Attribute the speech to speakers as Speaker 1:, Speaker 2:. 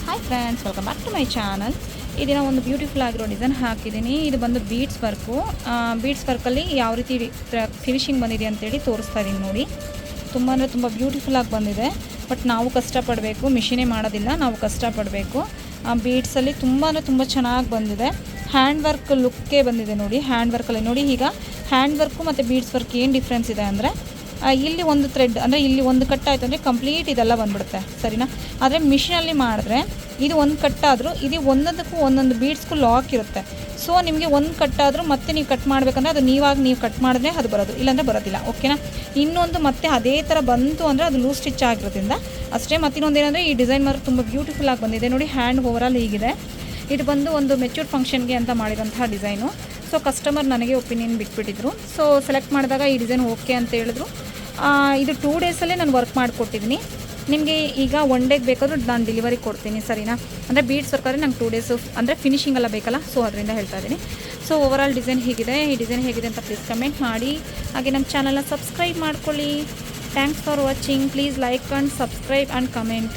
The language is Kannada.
Speaker 1: Hi friends, welcome back to my channel. ಇದನ್ನ ಒಂದು ಬ್ಯೂಟಿಫುಲ್ ಆಗಿರೋ ಡಿಸೈನ್ ಹಾಕಿದ್ದೀನಿ. ಇದು ಬಂದು ಬೀಡ್ಸ್ ವರ್ಕಲ್ಲಿ ಯಾವ ರೀತಿ ಫಿನಿಶಿಂಗ್ ಬಂದಿದೆ ಅಂತೇಳಿ ತೋರಿಸ್ತಾ ಇದ್ದೀನಿ ನೋಡಿ. ತುಂಬ ಅಂದರೆ ತುಂಬ ಬ್ಯೂಟಿಫುಲ್ಲಾಗಿ ಬಂದಿದೆ. ಬಟ್ ನಾವು ಕಷ್ಟಪಡಬೇಕು, ಮಿಷಿನೇ ಮಾಡೋದಿಲ್ಲ, ನಾವು ಕಷ್ಟಪಡಬೇಕು. ಬೀಡ್ಸಲ್ಲಿ ತುಂಬ ಅಂದರೆ ತುಂಬ ಚೆನ್ನಾಗಿ ಬಂದಿದೆ. ಹ್ಯಾಂಡ್ ವರ್ಕ್ ಲುಕ್ಕೇ ಬಂದಿದೆ ನೋಡಿ. ಹ್ಯಾಂಡ್ ವರ್ಕಲ್ಲಿ ನೋಡಿ, ಈಗ ಹ್ಯಾಂಡ್ ವರ್ಕು ಮತ್ತು ಬೀಡ್ಸ್ ವರ್ಕ್ ಏನು ಡಿಫ್ರೆನ್ಸ್ ಇದೆ ಅಂದರೆ, ಇಲ್ಲಿ ಒಂದು ಥ್ರೆಡ್ ಅಂದರೆ ಇಲ್ಲಿ ಒಂದು ಕಟ್ ಆಯಿತು ಅಂದರೆ ಕಂಪ್ಲೀಟ್ ಇದೆಲ್ಲ ಬಂದ್ಬಿಡುತ್ತೆ, ಸರಿನಾ. ಆದರೆ ಮಿಷಿನಲ್ಲಿ ಮಾಡಿದ್ರೆ ಇದು ಒಂದು ಕಟ್ಟಾದರೂ ಇದು ಒಂದೊಂದಕ್ಕೂ ಒಂದೊಂದು ಬೀಡ್ಸ್ಗೂ ಲಾಕ್ ಇರುತ್ತೆ. ಸೊ ನಿಮಗೆ ಒಂದು ಕಟ್ಟಾದರೂ ಮತ್ತೆ ನೀವು ಕಟ್ ಮಾಡಬೇಕಂದ್ರೆ ಅದು ನೀವು ಕಟ್ ಮಾಡಿದ್ರೆ ಅದು ಬರೋದು, ಇಲ್ಲಾಂದರೆ ಬರೋದಿಲ್ಲ, ಓಕೆನಾ. ಇನ್ನೊಂದು ಮತ್ತೆ ಅದೇ ಥರ ಬಂತು ಅಂದರೆ ಅದು ಲೂಸ್ ಸ್ಟಿಚ್ ಆಗಿರೋದ್ರಿಂದ ಅಷ್ಟೇ. ಮತ್ತಿನ್ನೊಂದು ಏನಂದರೆ ಈ ಡಿಸೈನ್ ಮಾತ್ರ ತುಂಬ ಬ್ಯೂಟಿಫುಲ್ಲಾಗಿ ಬಂದಿದೆ ನೋಡಿ. ಹ್ಯಾಂಡ್ ಓವರಾಲ್ ಹೀಗಿದೆ. ಇದು ಬಂದು ಒಂದು ಮೆಚ್ಯೂರ್ ಫಂಕ್ಷನ್ಗೆ ಅಂತ ಮಾಡಿರೋಂತಹ ಡಿಸೈನು. ಸೊ ಕಸ್ಟಮರ್ ನನಗೆ ಒಪಿನಿಯನ್ ಬಿಟ್ಬಿಟ್ಟಿದ್ರು. ಸೊ ಸೆಲೆಕ್ಟ್ ಮಾಡಿದಾಗ ಈ ಡಿಸೈನ್ ಓಕೆ ಅಂತ ಹೇಳಿದ್ರು. ಇದು 2 ಡೇಸಲ್ಲೇ ನಾನು ವರ್ಕ್ ಮಾಡಿಕೊಟ್ಟಿದ್ದೀನಿ. ನಿಮಗೆ ಈಗ 1 ಡೇಗೆ ಬೇಕಾದರೂ ನಾನು ಡೆಲಿವರಿ ಕೊಡ್ತೀನಿ, ಸರಿನಾ. ಅಂದರೆ ಬೀಡ್ಸ್ ವರ್ಕ್ ಆದರೆ ನಂಗೆ 2 ಡೇಸು ಅಂದರೆ ಫಿನಿಶಿಂಗ್ ಎಲ್ಲ ಬೇಕಲ್ಲ, ಸೊ ಅದರಿಂದ ಹೇಳ್ತಾ ಇದ್ದೀನಿ. ಸೊ ಓವರಾಲ್ ಡಿಸೈನ್ ಹೀಗಿದೆ. ಈ ಡಿಸೈನ್ ಹೇಗಿದೆ ಅಂತ ಪ್ಲೀಸ್ ಕಮೆಂಟ್ ಮಾಡಿ. ಹಾಗೆ ನಮ್ಮ ಚಾನಲ್ನ ಸಬ್ಸ್ಕ್ರೈಬ್ ಮಾಡ್ಕೊಳ್ಳಿ. Thanks for watching. Please like and subscribe and comment.